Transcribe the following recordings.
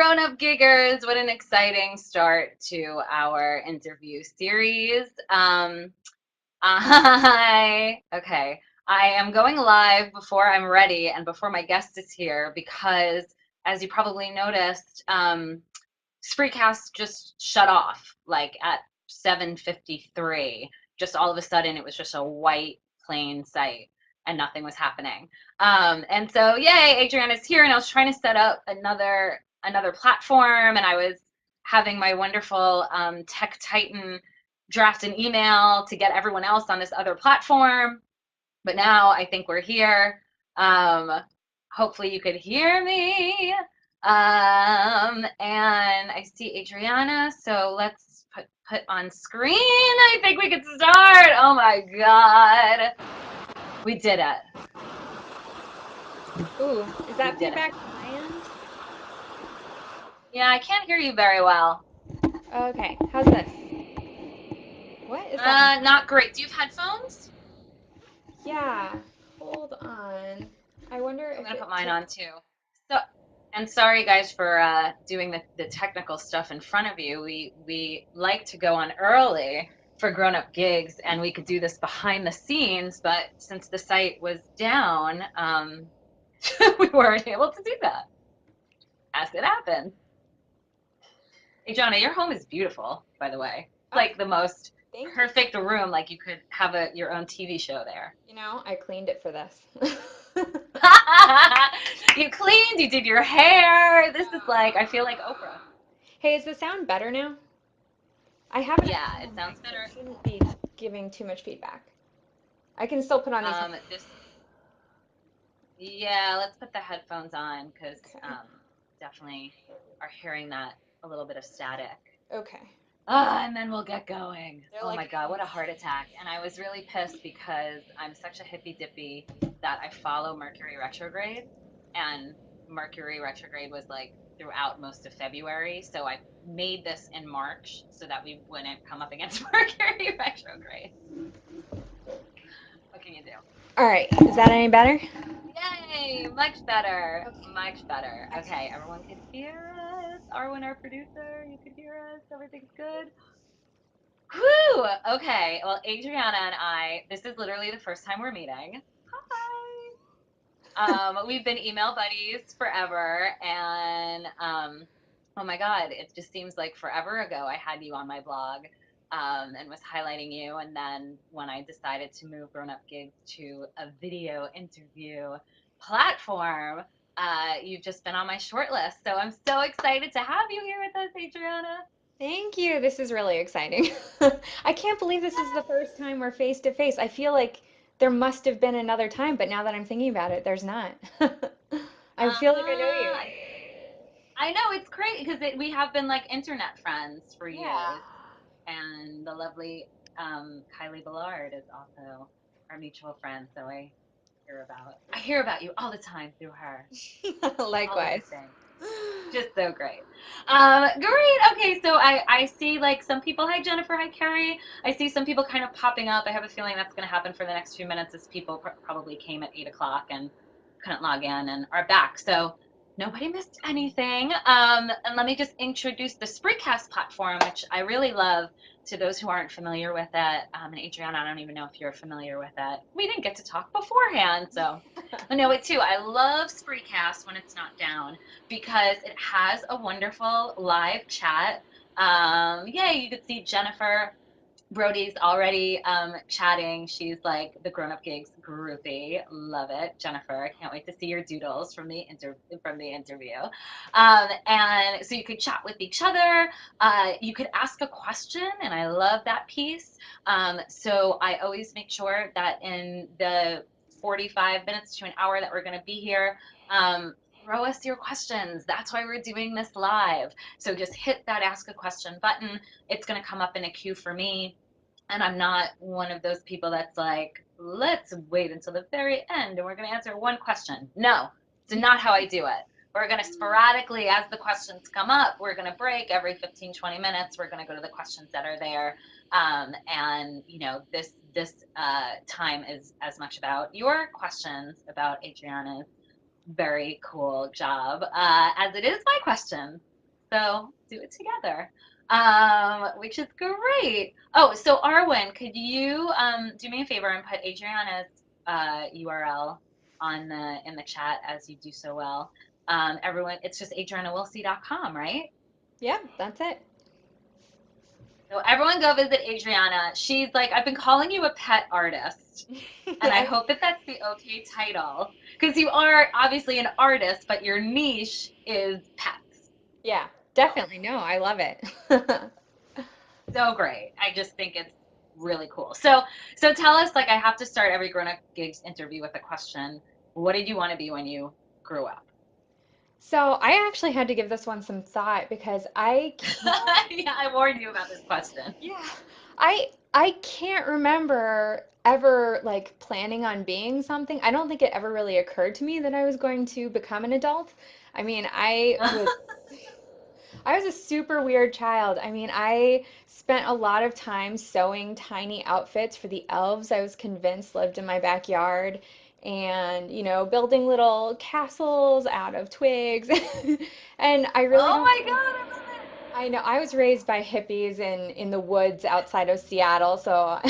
grown-up giggers, what an exciting start to our interview series. Okay, I am going live before I'm ready and before my guest is here because, as you probably noticed, Spreecast just shut off like at 7:53. Just all of a sudden, it was just a white plain site and nothing was happening. And so, yay, Adriana's here, and I was trying to set up another platform, and I was having my wonderful tech titan draft an email to get everyone else on this other platform. But now I think we're here. Um, Hopefully you could hear me. And I see Adriana, so let's put on screen. I think we could start. Oh my God. We did it. Ooh, is We that did it. feedback on my end? Yeah, I can't hear you very well. Okay, how's this? What is that? Not great. Do you have headphones? Yeah, hold on. I wonder I'm if gonna put it mine took. on too. So, and sorry guys for doing the technical stuff in front of you. We like to go on early for grown-up gigs, and we could do this behind the scenes, but since the site was down, we weren't able to do that. As it happened. Hey, Jonna, your home is beautiful, by the way. It's Oh, like the most thank you. perfect room. Like you could have your own TV show there. I cleaned it for this. You cleaned, you did your hair. This is like, I feel like Oprah. Hey, is the sound better now? I have an Yeah, external it mic, sounds so it better. shouldn't be giving too much feedback. I can still put on these headphones. This, yeah, let's put the headphones on because Okay. definitely are hearing that a little bit of static. Okay. And then we'll get going. They're Oh like my God, what a heart insane. attack. And I was really pissed because I'm such a hippy dippy that I follow Mercury retrograde. And Mercury retrograde was like throughout most of February. So I made this in March so that we wouldn't come up against Mercury retrograde. What can you do? All right, is that any better? Yay! Much better. Okay. Much better. Okay, Excellent. everyone could hear us. Arwen, our producer, you could hear us. Everything's good. Whew! Okay. Well, Adriana and I, this is literally the first time we're meeting. Hi. We've been email buddies forever, and oh my God, it just seems like forever ago I had you on my blog, and was highlighting you. And then when I decided to move Grown Up Gigs to a video interview platform, you've just been on my short list. So I'm so excited to have you here with us, Adriana. Thank you. This is really exciting. I can't believe this is the first time we're face to face. I feel like there must have been another time, but now that I'm thinking about it, there's not. I feel like I know you. Uh, I know it's great because we have been like internet friends for Yeah. years, and the lovely Kylie Ballard is also our mutual friend. So I hear about you all the time through her, all the good Likewise. things. Just so great. Great. Okay, so I see like some people. Hi Jennifer. Hi Carrie. I see some people kind of popping up. I have a feeling that's going to happen for the next few minutes as people probably came at 8 o'clock and couldn't log in and are back. So nobody missed anything. And let me just introduce the Spreecast platform, which I really love. To those who aren't familiar with it, and Adriana, I don't even know if you're familiar with it. We didn't get to talk beforehand, so I know it too. I love Spreecast when it's not down because it has a wonderful live chat. Yeah, you could see Jennifer Brody's already chatting. She's like the Grown Up Gigs groupie. Love it, Jennifer. I can't wait to see your doodles from the interview. And so you could chat with each other. You could ask a question, and I love that piece. So I always make sure that in the 45 minutes to an hour that we're going to be here, throw us your questions. That's why we're doing this live. So just hit that ask a question button. It's going to come up in a queue for me. And I'm not one of those people that's like, let's wait until the very end and we're going to answer one question. No, it's not how I do it. We're going to sporadically, as the questions come up, we're going to break every 15, 20 minutes. We're going to go to the questions that are there. And, this time is as much about your questions about Adriana's very cool job as it is my questions. So do it together, which is great. Oh, so Arwen, could you do me a favor and put Adriana's URL on the in the chat as you do so well? Everyone, it's just adrianawillsie.com, right? Yeah, that's it. So everyone go visit Adriana. She's like, I've been calling you a pet artist, and I I, hope that that's the okay title because you are obviously an artist, but your niche is pets. yeah, So definitely. No, I love it. so great. I just think it's really cool. So tell us, like, I have to start every grown up gigs interview with a question. What did you want to be when you grew up? So I actually had to give this one some thought because I can't. Yeah, I warned you about this question. Yeah. I can't remember ever like planning on being something. I don't think it ever really occurred to me that I was going to become an adult. I mean, I was a super weird child. I mean, I spent a lot of time sewing tiny outfits for the elves I was convinced lived in my backyard and, building little castles out of twigs. And I really Oh don't my think God, I love it. I know I was raised by hippies in the woods outside of Seattle, so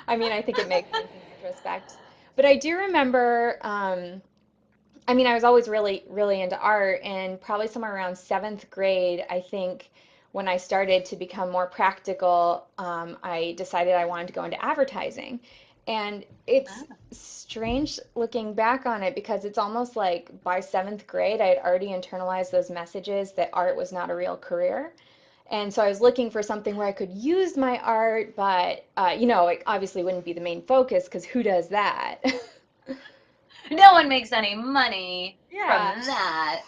I mean, I think it makes sense in retrospect. But I do remember, I mean, I was always really, really into art, and probably somewhere around seventh grade, I think, when I started to become more practical, I decided I wanted to go into advertising. And it's Ah. strange looking back on it because it's almost like by seventh grade, I had already internalized those messages that art was not a real career. And so I was looking for something where I could use my art, but, it obviously wouldn't be the main focus because who does that? No one makes any money from Yeah. that.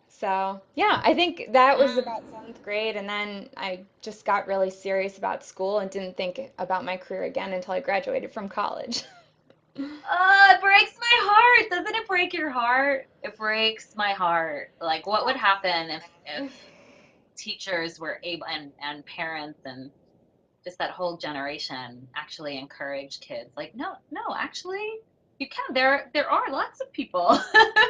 So, yeah, I think that was Mm. about seventh grade, and then I just got really serious about school and didn't think about my career again until I graduated from college. It breaks my heart. Doesn't it break your heart? It breaks my heart. Like, what would happen if teachers were able and parents and just that whole generation actually encourage kids? Like, no, no, actually, you can. There are lots of people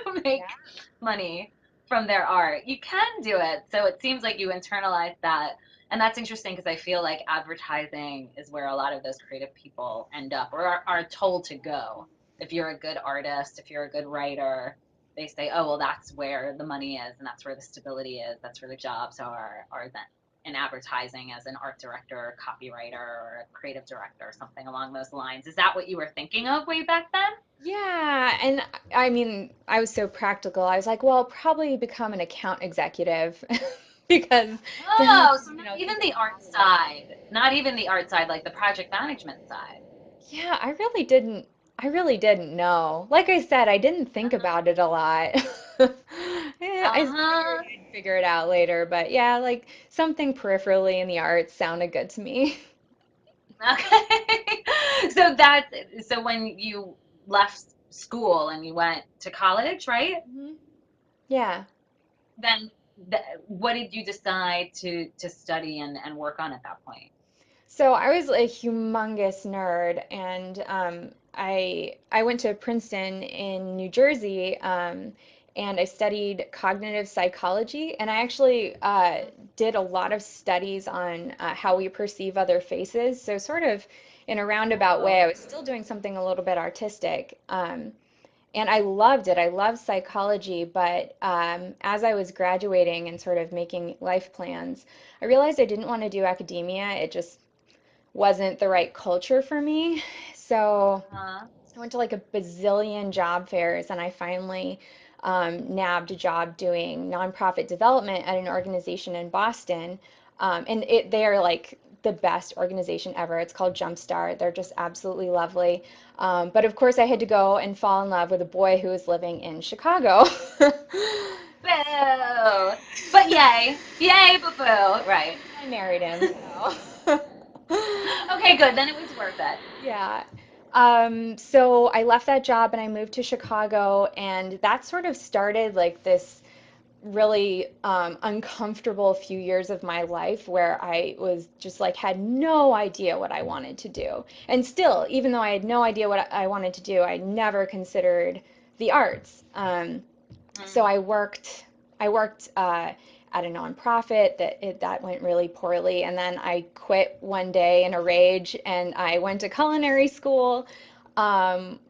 who make Yeah. money from their art. You can do it. So it seems like you internalize that. And that's interesting because I feel like advertising is where a lot of those creative people end up or are told to go. If you're a good artist, if you're a good writer, they say, oh, well, that's where the money is and that's where the stability is. That's where the jobs are then in advertising as an art director or copywriter or a creative director or something along those lines. Is that what you were thinking of way back then? Yeah, and I mean, I was so practical. I was like, well, I'll probably become an account executive because that's, Oh, so not even something the art valuable. side, not even the art side, like the project management side. Yeah, I really didn't know. Like I said, I didn't think about it a lot. I figured Uh-huh. I'd figure it out later, but yeah, like something peripherally in the arts sounded good to me. Okay. So when you left school and you went to college, right? Mhm. Yeah. Then what did you decide to study and work on at that point? So I was a humongous nerd, and I went to Princeton in New Jersey, and I studied cognitive psychology, and I actually did a lot of studies on how we perceive other faces. So sort of in a roundabout way, Oh, I was still doing something a little bit artistic. And I loved it. I loved psychology, but as I was graduating and sort of making life plans, I realized I didn't want to do academia. It just wasn't the right culture for me. So uh-huh. I went to like a bazillion job fairs and I finally nabbed a job doing nonprofit development at an organization in Boston. They are like the best organization ever. It's called Jumpstart. They're just absolutely lovely. But of course, I had to go and fall in love with a boy who was living in Chicago. Boo. But yay. Yay, boo boo. Right. I married him, so. Okay, good. Then it was worth it. Yeah. So I left that job and I moved to Chicago, and that sort of started like this really uncomfortable few years of my life where I was just like had no idea what I wanted to do. And still, even though I had no idea what I wanted to do, I never considered the arts. So Mm. I worked. I worked at a nonprofit that went really poorly, and then I quit one day in a rage, and I went to culinary school,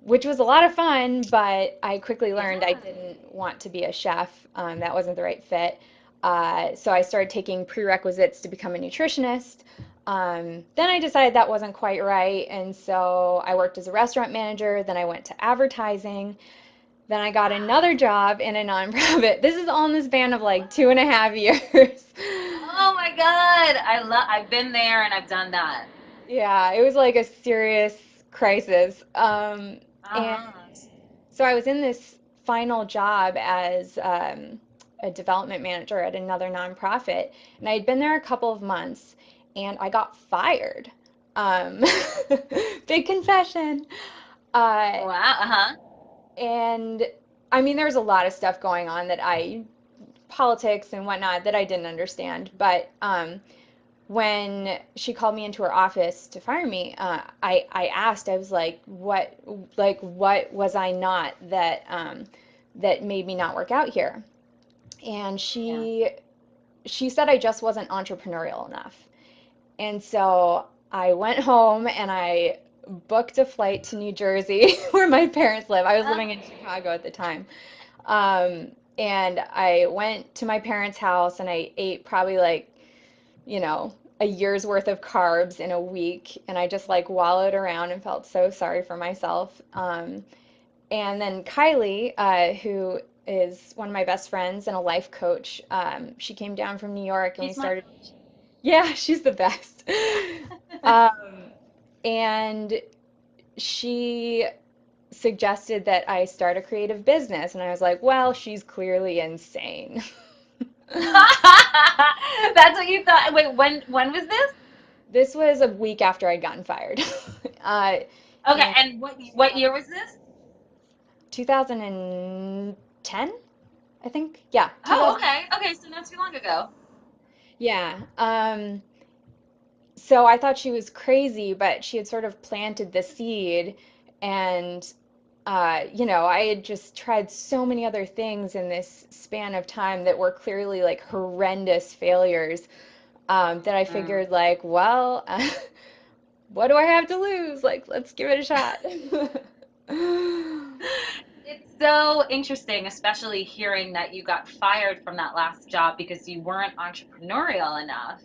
which was a lot of fun, but I quickly learned I Yeah. didn't want to be a chef. That wasn't the right fit. So I started taking prerequisites to become a nutritionist. Then I decided that wasn't quite right, and so I worked as a restaurant manager. Then I went to advertising. Then I got another job in a nonprofit. This is all in the span of like 2.5 years. Oh my God. I've been there and I've done that. Yeah, it was like a serious crisis. And Uh-huh. so I was in this final job as a development manager at another nonprofit, and I had been there a couple of months, and I got fired. Um, Big confession. Uh, Wow. Uh-huh. and I mean, there was a lot of stuff going on politics and whatnot that I didn't understand. But when she called me into her office to fire me, I asked, I was like, what was I not that made me not work out here? And Yeah. she said I just wasn't entrepreneurial enough. And so I went home and I booked a flight to New Jersey, where my parents live. I was Uh, living in Chicago at the time. And I went to my parents' house and I ate probably like, a year's worth of carbs in a week. And I just like wallowed around and felt so sorry for myself. And then Kylie, who is one of my best friends and a life coach, she came down from New York and we she's my started. coach. Yeah, she's the best. Um, and she suggested that I start a creative business. And I was like, well, she's clearly insane. That's what you thought. Wait, when was this? This was a week after I'd gotten fired. uh, Okay, in and what year was this? 2010, I think. Yeah, Oh, 2000. okay. Okay, so not too long ago. Yeah. So I thought she was crazy, but she had sort of planted the seed, and I had just tried so many other things in this span of time that were clearly like horrendous failures, that I Mm. figured like, well, what do I have to lose? Like, let's give it a shot. It's so interesting, especially hearing that you got fired from that last job because you weren't entrepreneurial enough.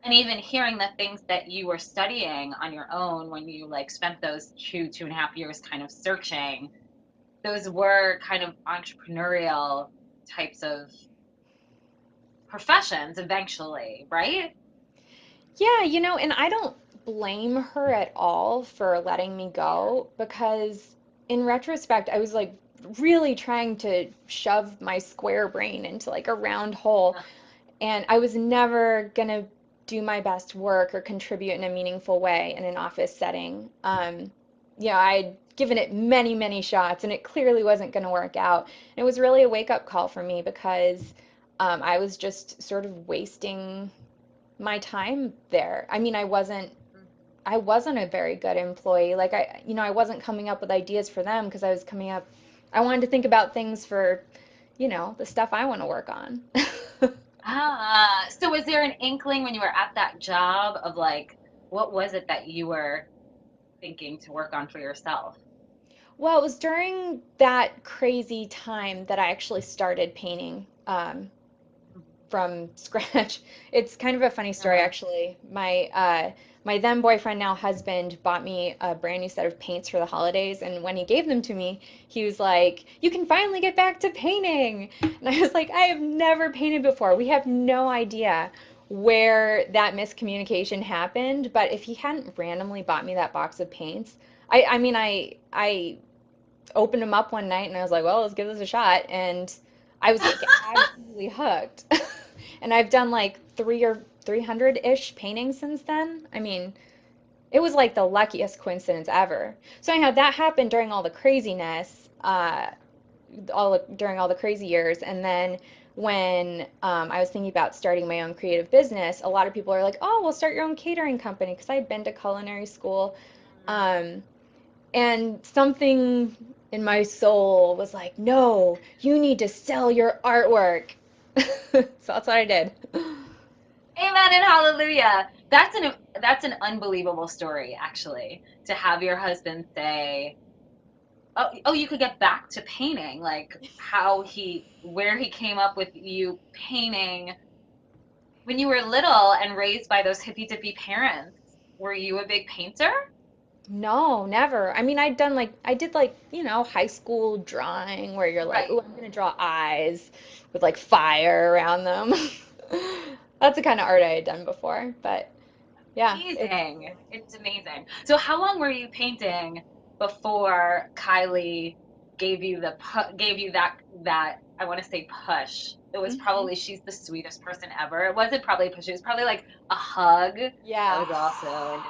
And even hearing the things that you were studying on your own when you like spent those 2.5 years kind of searching, those were kind of entrepreneurial types of professions eventually, right? Yeah, and I don't blame her at all for letting me Yeah. go because in retrospect, I was like really trying to shove my square brain into like a round hole, and I was never gonna do my best work or contribute in a meaningful way in an office setting. I'd given it many, many shots, and it clearly wasn't gonna work out. And it was really a wake-up call for me because I was just sort of wasting my time there. I mean, I wasn't a very good employee. Like I wasn't coming up with ideas for them because I wanted to think about things for, the stuff I want to work on. So was there an inkling when you were at that job of like, what was it that you were thinking to work on for yourself? Well, it was during that crazy time that I actually started painting. From scratch. It's kind of a funny story, Uh-huh. actually. My then boyfriend, now husband, bought me a brand new set of paints for the holidays, and when he gave them to me, he was like, "You can finally get back to painting." And I was like, "I have never painted before. We have no idea where that miscommunication happened, but if he hadn't randomly bought me that box of paints, I mean, I opened them up one night and I was like, well, let's give this a shot. And I was like absolutely hooked. And I've done like 300-ish paintings since then. I mean, it was like the luckiest coincidence ever. So anyhow, that happened during all the craziness, during all the crazy years. And then when I was thinking about starting my own creative business, a lot of people are like, oh, well, start your own catering company because I'd been to culinary school. Mm. Um, And something in my soul was like, no, you need to sell your artwork. So that's what I did. Amen and hallelujah. That's an unbelievable story, actually, to have your husband say, "Oh, you could get back to painting." Like where he came up with you painting when you were little and raised by those hippy dippy parents. Were you a big painter? No, never. I mean, I did like, high school drawing where you're like, Right. oh, I'm gonna draw eyes with like fire around them. That's the kind of art I had done before. But yeah, it's Amazing. It's amazing. So how long were you painting before Kylie gave you that I want to say push. It was Mhm. probably she's the sweetest person ever. It wasn't probably a push. It was probably like a hug. That Yeah. was also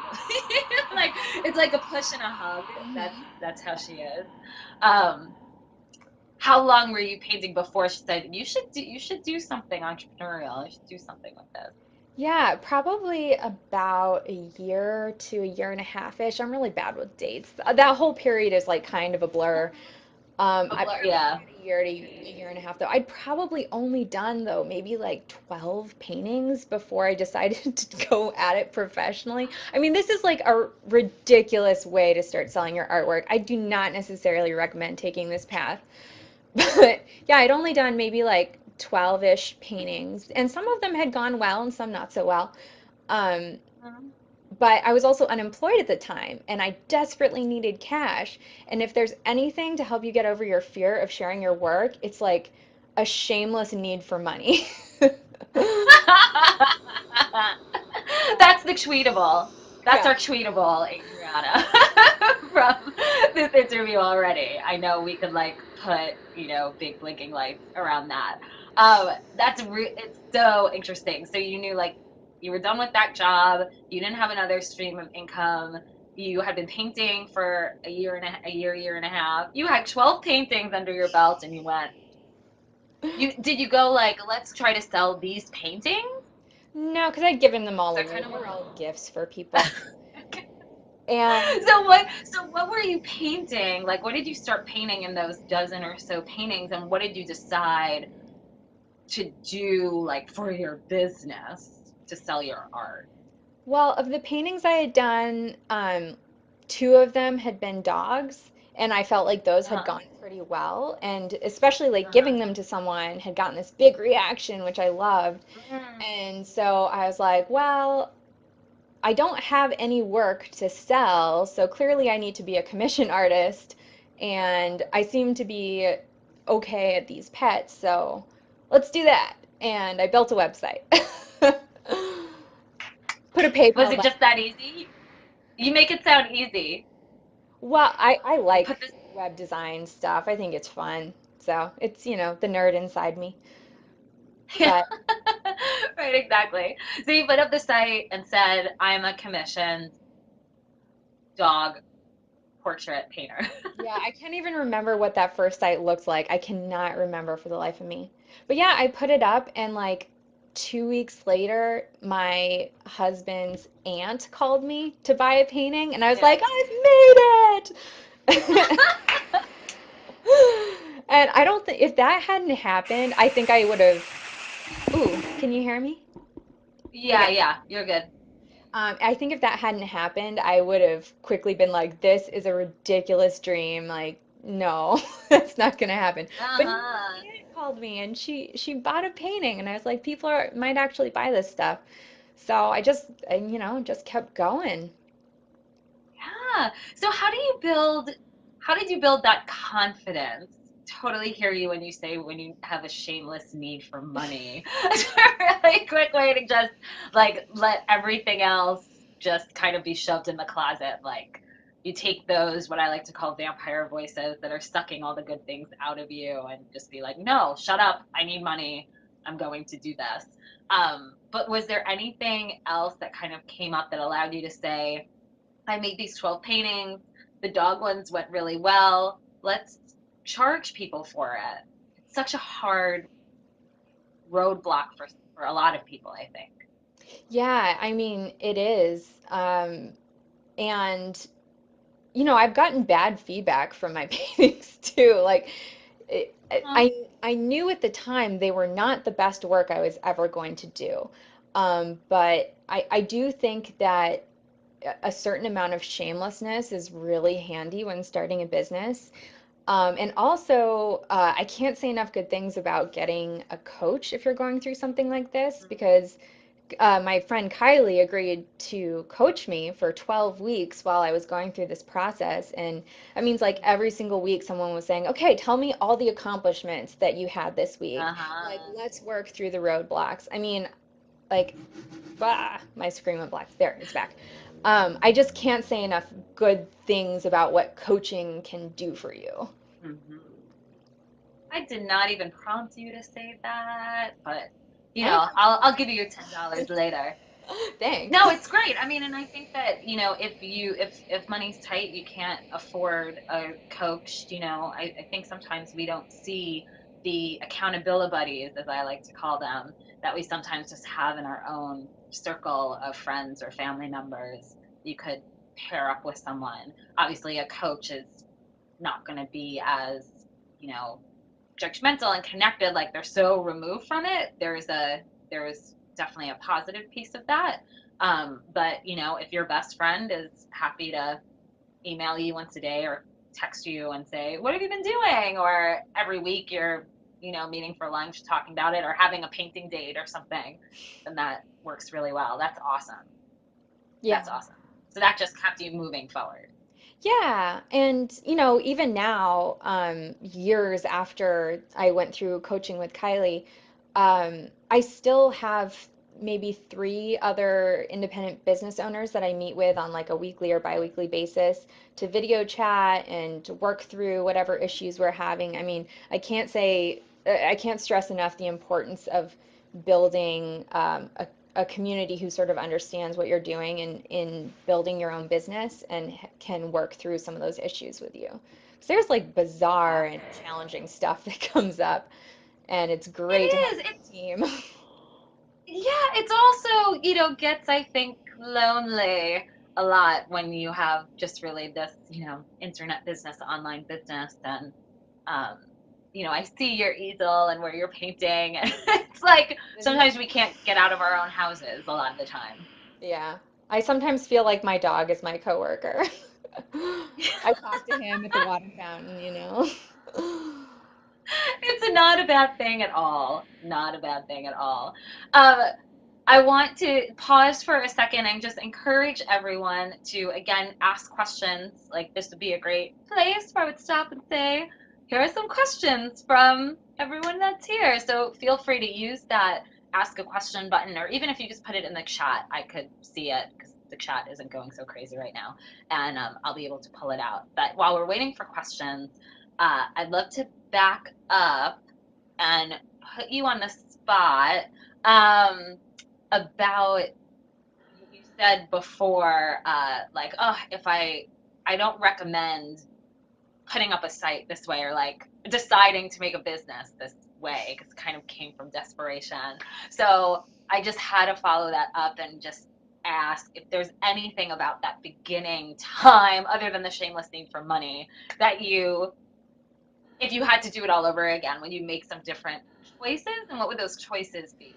like it's like a push and a hug. Mhm. That's how she is. Um, how long were you painting before she said you should do something entrepreneurial. You should do something with this? Yeah, probably about a year to a year and a half-ish. I'm really bad with dates. That whole period is like kind of a blur. A I blur, probably yeah. did a year to a year and a half though. I'd probably only done though maybe like 12 paintings before I decided to go at it professionally. I mean, this is like a ridiculous way to start selling your artwork. I do not necessarily recommend taking this path. But yeah, I'd only done maybe like 12-ish paintings, and some of them had gone well and some not so well. Um, Mhm. but I was also unemployed at the time, and I desperately needed cash. And if there's anything to help you get over your fear of sharing your work, it's like a shameless need for money. So, That's the tweetable. That's yeah. our tweetable, Adriana, from this interview already. I know we could like put, big blinking lights around that. It's so interesting. So you knew like you were done with that job. You didn't have another stream of income. You had been painting for year and a half. You had 12 paintings under your belt, and did you go like, let's try to sell these paintings? No, because I'd given them Is all that away. kind of They what? were all gifts for people. And So what were you painting? Like what did you start painting in those dozen or so paintings and what did you decide to do like for your business to sell your art? well, of the paintings I had done, two of them had been dogs, and I felt like those had Uh-huh. gone pretty well. And especially like Uh-huh. giving them to someone had gotten this big reaction, which I loved. Mm. And so I was like, well, I don't have any work to sell, so clearly I need to be a commission artist. And I seem to be okay at these pets, so let's do that. And I built a website. Put a Was PayPal it button. just that easy? You make it sound easy. Well, I You put like this web design stuff. I think it's fun. So it's, the nerd inside me. Yeah. But Right, exactly. So you put up the site and said, I'm a commissioned dog portrait painter. yeah, I can't even remember what that first site looked like. I cannot remember for the life of me. But yeah, I put it up, and like 2 weeks later, my husband's aunt called me to buy a painting, and I was Yeah. like, I've made it! And I don't think if that hadn't happened, I think I would have. Ooh, can you hear me? Yeah, Okay. yeah, you're good. I think if that hadn't happened, I would have quickly been like, this is a ridiculous dream. Like, no, that's not gonna happen. But no, his Uh-huh. aunt called me and she bought a painting and I was like, might actually buy this stuff. So just kept going. Yeah. So how did you build that confidence? Totally hear you when you say when you have a shameless need for money. It's a really quick way to just like let everything else just kind of be shoved in the closet. Like you take those what I like to call vampire voices that are sucking all the good things out of you and just be like, no, shut up. I need money. I'm going to do this. But was there anything else that kind of came up that allowed you to say, I made these 12 paintings. The dog ones went really well. Let's charge people for it. It's such a hard roadblock for a lot of people, I think. Yeah, I mean, it is. And I've gotten bad feedback from my paintings too. Like, it, Huh. I knew at the time they were not the best work I was ever going to do. But I do think that a certain amount of shamelessness is really handy when starting a business. And also, I can't say enough good things about getting a coach if you're going through something like this, because my friend Kylie agreed to coach me for 12 weeks while I was going through this process. And that means like every single week someone was saying, okay, tell me all the accomplishments that you had this week. Like, Uh-huh. let's work through the roadblocks. I mean, like, my screen went black. There, it's back. I just can't say enough good things about what coaching can do for you. Hmm. I did not even prompt you to say that, but Anytime. I'll give you your $10 later. Thanks. No, it's great. I mean, and I think that, if money's tight, you can't afford a coach, I think sometimes we don't see the accountability buddies, as I like to call them, that we sometimes just have in our own circle of friends or family members. You could pair up with someone. Obviously, a coach is not going to be as, you know, judgmental and connected, like they're so removed from it. There's definitely a positive piece of that. But if your best friend is happy to email you once a day or text you and say, what have you been doing? Or every week you're, meeting for lunch, talking about it, or having a painting date or something, then that works really well. That's awesome. Yeah. That's awesome. So that just kept you moving forward. Yeah, and even now, years after I went through coaching with Kylie, I still have maybe three other independent business owners that I meet with on like a weekly or biweekly basis to video chat and to work through whatever issues we're having. I mean, I can't stress enough the importance of building a community who sort of understands what you're doing in building your own business and can work through some of those issues with you. Because there's like bizarre and Exactly. challenging stuff that comes up, and it's It great to have is. a good team. Yeah, it's also, gets, I think, lonely a lot when you have just really this, internet business, online business, and, um, I see your easel and where you're painting, and it's like Isn't it? sometimes we can't get out of our own houses a lot of the time. Yeah. I sometimes feel like my dog is my coworker. I talk to him at the water fountain. It's not a bad thing at all. Not a bad thing at all. Um, I want to pause for a second and just encourage everyone to, again, ask questions. Like, this would be a great place where I would stop and say, here are some questions from everyone that's here. So feel free to use that ask a question button, or even if you just put it in the chat, I could see it because the chat isn't going so crazy right now, and I'll be able to pull it out. But while we're waiting for questions, I'd love to back up and put you on the spot. Um, about you said before, like, oh, if I don't recommend putting up a site this way, or like deciding to make a business this way, because it kind of came from desperation. So I just had to follow that up and just ask if there's anything about that beginning time, other than the shameless need for money, that if you had to do it all over again, would you make some different choices, and what would those choices be?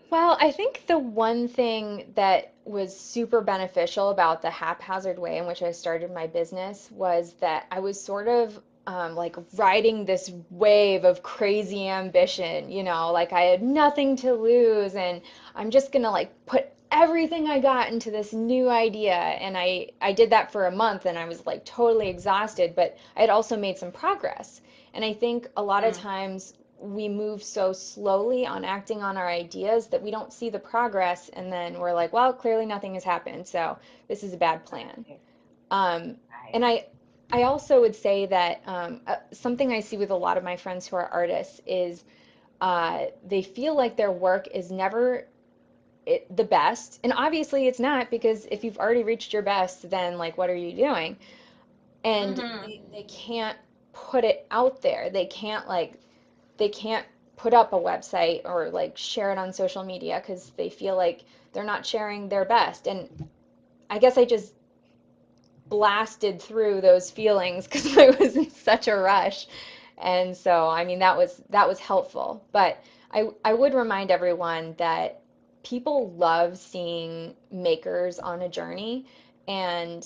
Well, I think the one thing that was super beneficial about the haphazard way in which I started my business was that I was sort of like riding this wave of crazy ambition, like I had nothing to lose and I'm just gonna like put everything I got into this new idea. And I did that for a month and I was like totally exhausted, but I had also made some progress. And I think a lot of Mm, times we move so slowly on acting on our ideas that we don't see the progress and then we're like, well, clearly nothing has happened, so this is a bad plan. right, um, right. and I also would say that something I see with a lot of my friends who are artists is they feel like their work is never the best, and obviously it's not, because if you've already reached your best, then like what are you doing? And Mm-hmm. they can't put it out there. They can't put up a website or like share it on social media because they feel like they're not sharing their best. And I guess I just blasted through those feelings because I was in such a rush. And so, I mean, that was helpful. But I would remind everyone that people love seeing makers on a journey. And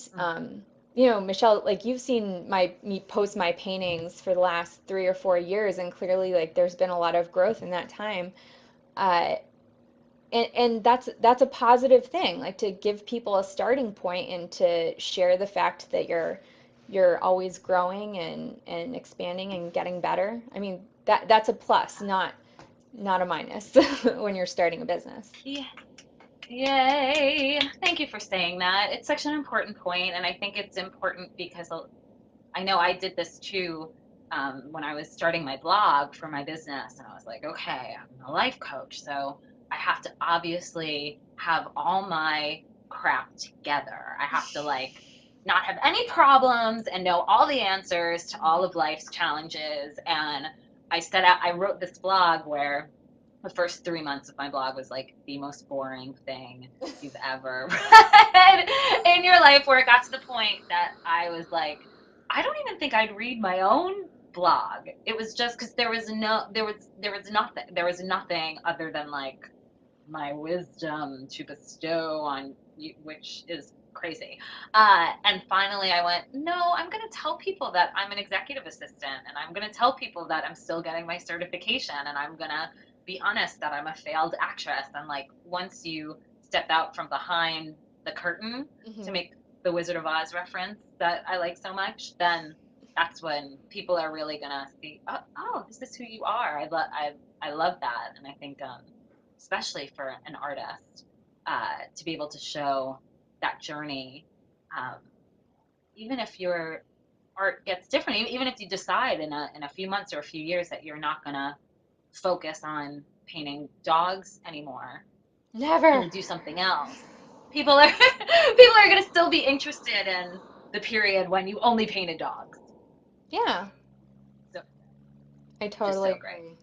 Michelle, like you've seen me post my paintings for the last 3 or 4 years, and clearly, like there's been a lot of growth in that time. Uh, and that's a positive thing, like to give people a starting point and to share the fact that you're always growing and expanding and getting better. I mean, that's a plus, not a minus when you're starting a business. Yeah. Yay. Thank you for saying that. It's such an important point, and I think it's important because I know I did this too when I was starting my blog for my business, and I was like, okay, I'm a life coach, so I have to obviously have all my crap together. I have to like not have any problems and know all the answers to all of life's challenges. And I wrote this blog where the first 3 months of my blog was like the most boring thing you've ever read in your life, where it got to the point that I was like, I don't even think I'd read my own blog. It was just because there was nothing other than like my wisdom to bestow on you, which is crazy. And finally, I went, no, I'm going to tell people that I'm an executive assistant, and I'm going to tell people that I'm still getting my certification, and I'm going to be honest that I'm a failed actress. And like, once you step out from behind the curtain, to Hmm. make the Wizard of Oz reference that I like so much, then that's when people are really gonna see, oh, oh, this is who you are. I love that, and I think especially for an artist, to be able to show that journey, um, even if your art gets different, even if you decide in a few months or a few years that you're not gonna focus on painting dogs anymore and Never. to do something else, people are people are gonna still be interested in the period when you only painted dogs. Yeah, So I just totally so great.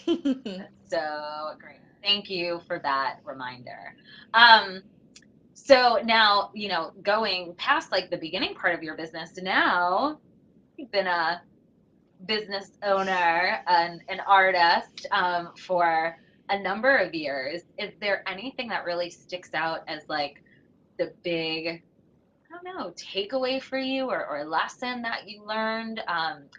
agree. That's so great. Thank you for that reminder. Um, So now, going past like the beginning part of your business, now you've been a business owner and an artist for a number of years. Is there anything that really sticks out as like the big, I don't know, takeaway for you, or lesson that you learned?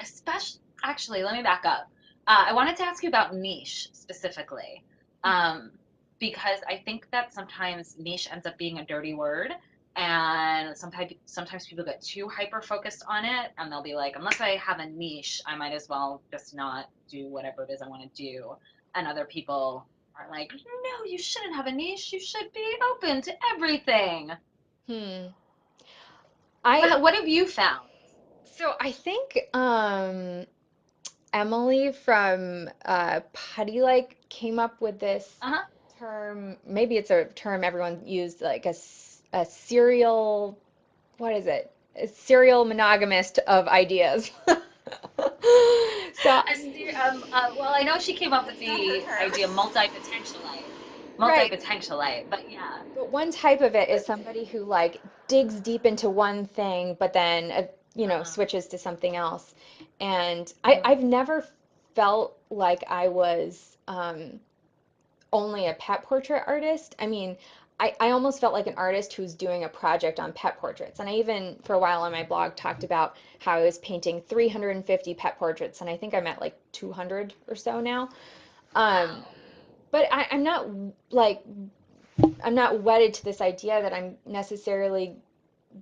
Especially, actually, let me back up. I wanted to ask you about niche specifically, um, because I think that sometimes niche ends up being a dirty word, and sometimes people get too hyper focused on it, and they'll be like, unless I have a niche, I might as well just not do whatever it is I want to do. And other people are like, no, you shouldn't have a niche. You should be open to everything. Hmm. I What have you found? I think Emily from Putty Like came up with this Uh-huh. term. Maybe it's a term everyone used, like a serial, what is it? A serial monogamist of ideas. So, Well, I know she came up with that's not her the term. idea multi-potentialite, Right. multi-potentialite, but yeah. But one type of it is But somebody who like digs deep into one thing, but then uh-huh. switches to something else. And Mhm. I've never felt like I was only a pet portrait artist. I mean, I almost felt like an artist who's doing a project on pet portraits. And I even, for a while on my blog, talked about how I was painting 350 pet portraits, and I think I'm at like 200 or so now. Um, Wow. but like I'm not wedded to this idea that I'm necessarily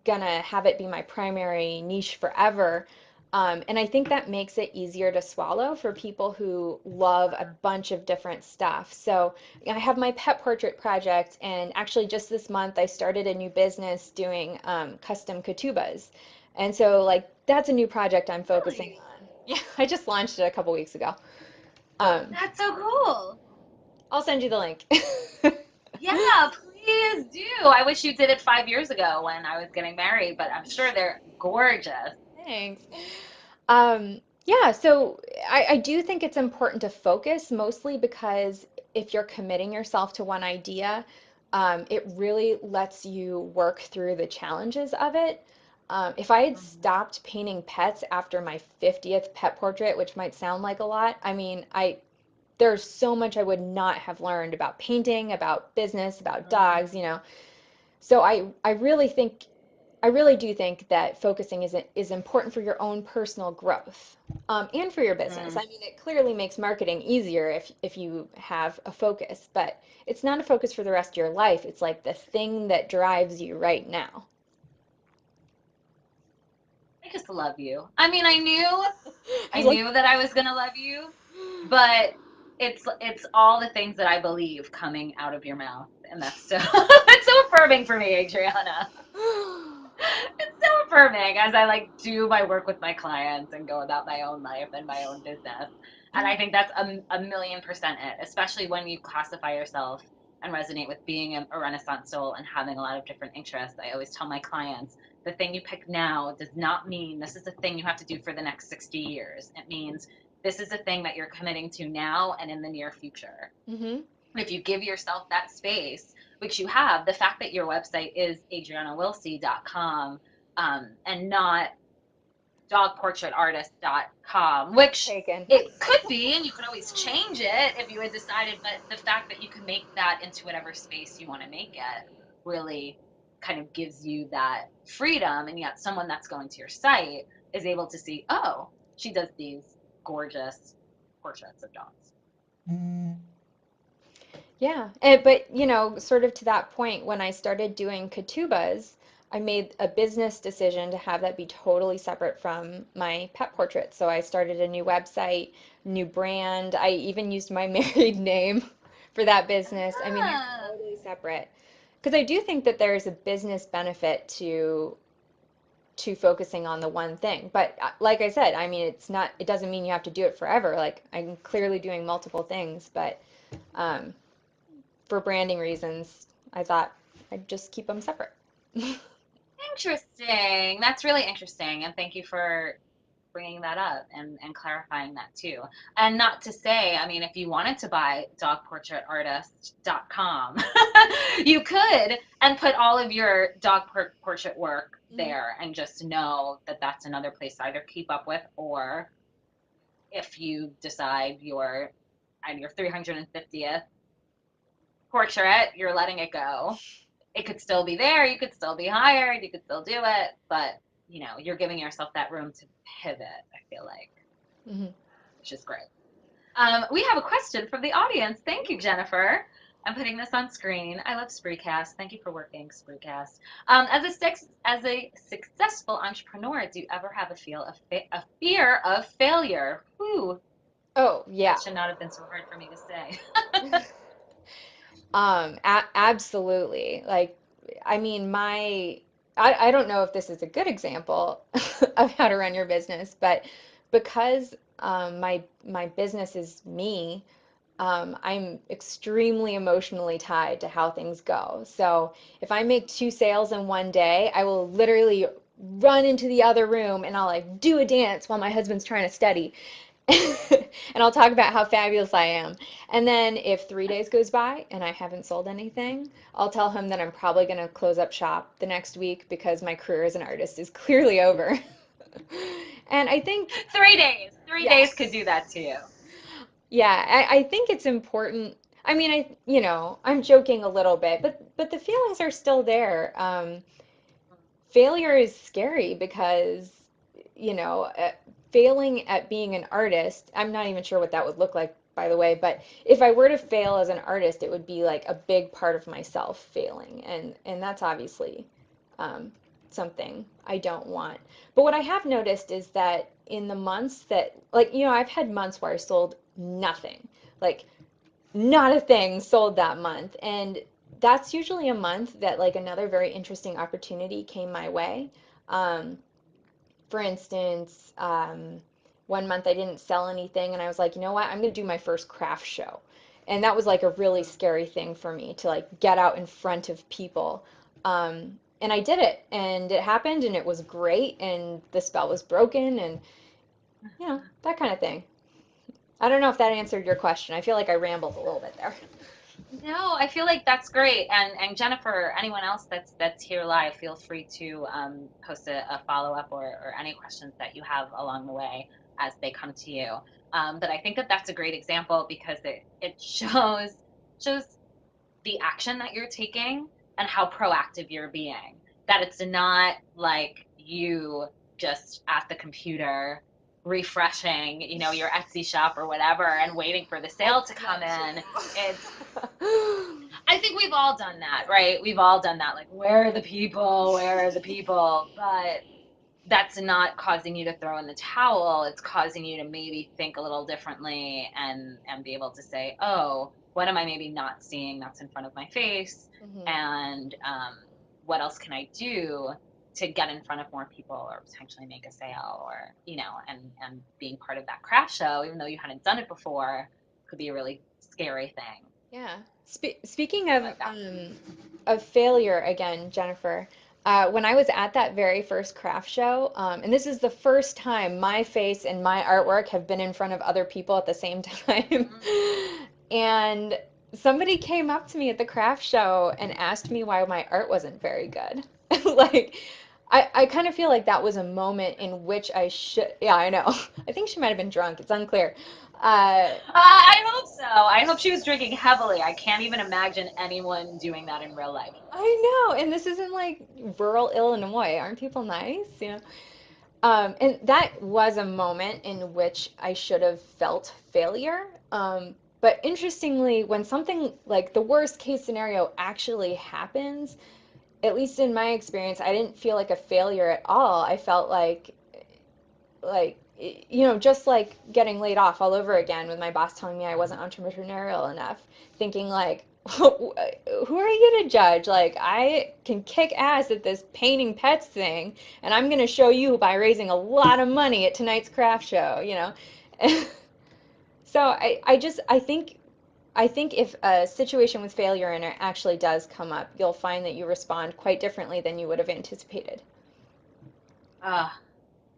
gonna have it be my primary niche forever. And I think that makes it easier to swallow for people who love a Uh-huh. bunch of different stuff. So I have my pet portrait project, and actually just this month I started a new business doing custom ketubas. And so like that's a new project I'm focusing Really? on. Yeah, I just launched it a couple weeks ago. Um, That's so cool. I'll send you the link. Yeah, please do. I wish you did it 5 years ago when I was getting married, but I'm sure they're gorgeous. Thanks. Yeah, so I do think it's important to focus, mostly because if you're committing yourself to one idea, it really lets you work through the challenges of it. If I had Mhm. stopped painting pets after my 50th pet portrait, which might sound like a lot, I mean, there's so much I would not have learned about painting, about business, about dogs, you Mhm. know. So I really do think that focusing is important for your own personal growth, and for your business. Mhm. I mean, it clearly makes marketing easier if you have a focus, but it's not a focus for the rest of your life. It's like the thing that drives you right now. I just love you. I mean, I knew I I was like, knew that I was gonna love you, but it's all the things that I believe coming out of your mouth, and that's so it's so affirming for me, Adriana. It's so affirming as I like do my work with my clients and go about my own life and my own business. And I think that's a million percent it, especially when you classify yourself and resonate with being a Renaissance soul and having a lot of different interests. I always tell my clients the thing you pick now does not mean this is the thing you have to do for the next 60 years. It means this is the thing that you're committing to now and in the near future. hmm If you give yourself that space, which you have, the fact that your website is adrianawillsie.com, and not dogportraitartist.com, which taken. it could be, and you could always change it if you had decided, but the fact that you can make that into whatever space you want to make it really kind of gives you that freedom, and yet someone that's going to your site is able to see, oh, she does these gorgeous portraits of dogs. Yeah, but sort of to that point, when I started doing ketubas, I made a business decision to have that be totally separate from my pet portraits. So I started a new website, new brand. I even used my married name for that business. I mean, they're Ah, totally separate. Because I do think that there's a business benefit to focusing on the one thing. But like I said, I mean, it doesn't mean you have to do it forever. Like I'm clearly doing multiple things, but um, for branding reasons, I thought I'd just keep them separate. interesting. That's really interesting. And thank you for bringing that up and clarifying that too. And not to say, I mean, if you wanted to buy dogportraitartist.com, you could and put all of your portrait work Mhm. there and just know that that's another place to either keep up with, or if you decide your 350th portrait, you're letting it go. It could still be there, you could still be hired, you could still do it, but you're giving yourself that room to pivot, I feel like, Mhm. which is great. We have a question from the audience. Thank you, Jennifer. I'm putting this on screen. I love Spreecast. Thank you for working, Spreecast. As a successful entrepreneur, do you ever have a fear of failure? Whew, Oh, that yeah. should not have been so hard for me to say. Absolutely. Like, I mean, I don't know if this is a good example of how to run your business, but because my business is me, I'm extremely emotionally tied to how things go. So if I make two sales in one day, I will literally run into the other room and I'll like do a dance while my husband's trying to study. And I'll talk about how fabulous I am. And then if 3 days goes by and I haven't sold anything, I'll tell him that I'm probably going to close up shop the next week because my career as an artist is clearly over. And I think, 3 days. 3 days could yes. do that to you. Yeah, I think it's important. I mean, I'm joking a little bit, but the feelings are still there. Failure is scary because, you know, uh, failing at being an artist, I'm not even sure what that would look like, by the way, but if I were to fail as an artist, it would be like a big part of myself failing, and that's obviously um, something I don't want. But what I have noticed is that in the months that, like, I've had months where I sold nothing, like not a thing sold that month. And that's usually a month that like another very interesting opportunity came my way. Um, for instance, one month I didn't sell anything and I was like, you know what? I'm going to do my first craft show. And that was like a really scary thing for me to like get out in front of people. And I did it and it happened and it was great and the spell was broken and that kind of thing. I don't know if that answered your question. I feel like I rambled a little bit there. No, I feel like that's great. And Jennifer, anyone else that's here live, feel free to post a follow up or any questions that you have along the way as they come to you. But I think that that's a great example because it shows the action that you're taking and how proactive you're being. That it's not like you just at the computer refreshing, your Etsy shop or whatever and waiting for the sale to come That in. It's too. I think we've all done that, right? We've all done that. Like, where are the people? Where are the people? But that's not causing you to throw in the towel. It's causing you to maybe think a little differently and be able to say, oh, what am I maybe not seeing that's in front of my face? Mhm. And what else can I do to get in front of more people or potentially make a sale or, and being part of that craft show, even though you hadn't done it before, could be a really scary thing. Yeah. Speaking I like that. of failure again, Jennifer, when I was at that very first craft show, and this is the first time my face and my artwork have been in front of other people at the same time, Mm. and somebody came up to me at the craft show and asked me why my art wasn't very good. Like, I kind of feel like that was a moment in which I should, yeah, I know. I think she might have been drunk. It's unclear. Uh, I hope so. I hope she was drinking heavily. I can't even imagine anyone doing that in real life. I know, and this isn't like rural Illinois. Aren't people nice? And that was a moment in which I should have felt failure. But interestingly, when something like the worst case scenario actually happens, at least in my experience, I didn't feel like a failure at all. I felt just like getting laid off all over again with my boss telling me I wasn't entrepreneurial enough, thinking like, who are you to judge? Like, I can kick ass at this painting pets thing, and I'm gonna show you by raising a lot of money at tonight's craft show. So I think if a situation with failure and it actually does come up, you'll find that you respond quite differently than you would have anticipated. Ah,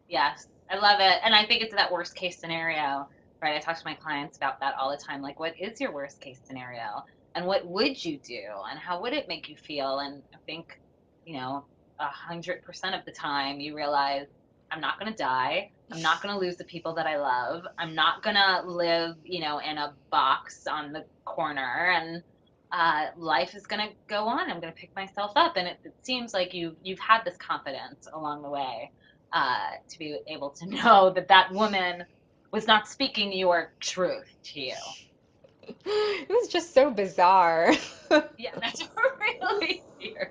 yes, I love it. And I think it's that worst case scenario, right? I talk to my clients about that all the time. Like, what is your worst case scenario? And what would you do? And how would it make you feel? And I think, 100% of the time you realize I'm not going to die. I'm not going to lose the people that I love. I'm not going to live, in a box on the corner. And life is going to go on. I'm going to pick myself up. And it seems like you've had this confidence along the way to be able to know that that woman was not speaking your truth to you. It was just so bizarre. Yeah, that's really weird.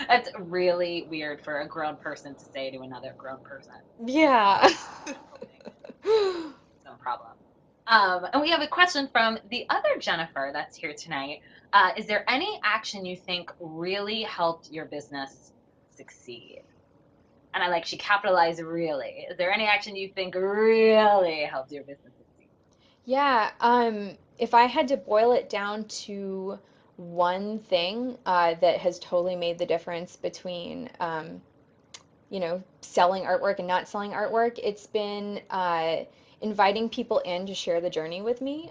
That's really weird for a grown person to say to another grown person. Yeah. Owning its own problem. And we have a question from the other Jennifer that's here tonight. Is there any action you think really helped your business succeed? And I like she capitalized really. Is there any action you think really helped your business succeed? Yeah, if I had to boil it down to one thing that has totally made the difference between selling artwork and not selling artwork, it's been inviting people in to share the journey with me.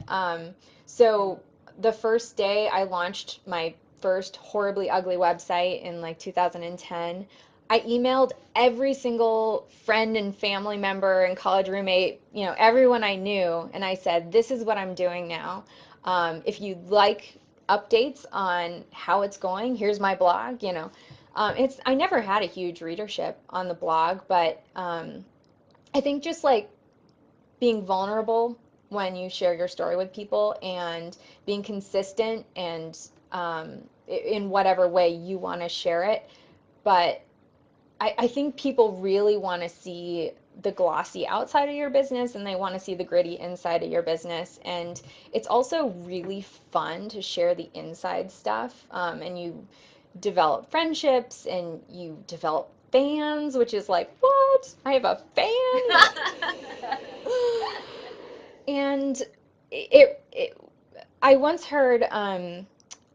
So the first day I launched my first horribly ugly website in like 2010, I emailed every single friend and family member and college roommate, everyone I knew, and I said, this is what I'm doing now. If you'd like updates on how it's going, here's my blog. I never had a huge readership on the blog, but I think just like being vulnerable when you share your story with people and being consistent and in whatever way you want to share it. But I think people really want to see the glossy outside of your business and they want to see the gritty inside of your business. And it's also really fun to share the inside stuff. And you develop friendships and you develop fans, which is like, what? I have a fan? And it I once heard an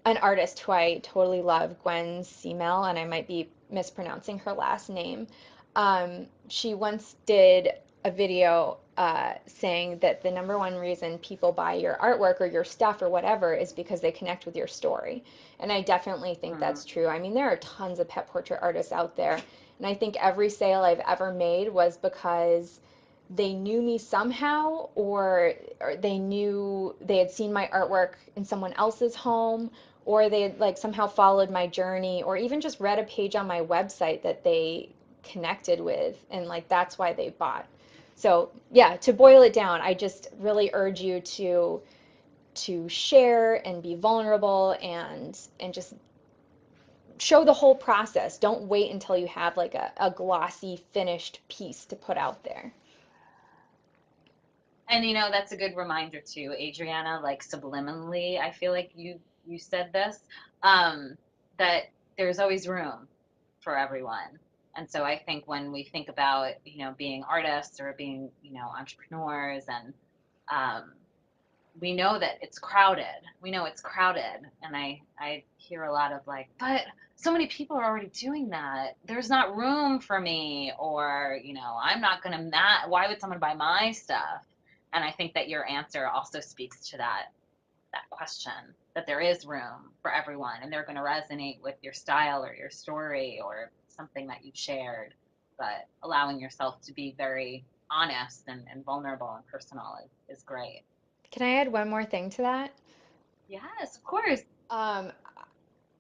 artist who I totally love, Gwen Seamel, and I might be mispronouncing her last name. She once did. a video saying that the number one reason people buy your artwork or your stuff or whatever is because they connect with your story. And I definitely think Mm. that's true. I mean, there are tons of pet portrait artists out there. And I think every sale I've ever made was because they knew me somehow, or they knew they had seen my artwork in someone else's home, or they had like somehow followed my journey, or even just read a page on my website that they connected with, and like that's why they bought. So yeah, to boil it down, I just really urge you to share and be vulnerable and just show the whole process. Don't wait until you have like a glossy finished piece to put out there. And that's a good reminder too, Adriana, like subliminally, I feel like you said this, um, that there's always room for everyone. And so I think when we think about, being artists or being, entrepreneurs, and um, we know that it's crowded. We know it's crowded. And I hear a lot of like, but so many people are already doing that. There's not room for me, or, I'm not going to why would someone buy my stuff? And I think that your answer also speaks to that question, that there is room for everyone and they're going to resonate with your style or your story or something that you've shared. But allowing yourself to be very honest and vulnerable and personal is great. Can I add one more thing to that? Yes, of course. Um,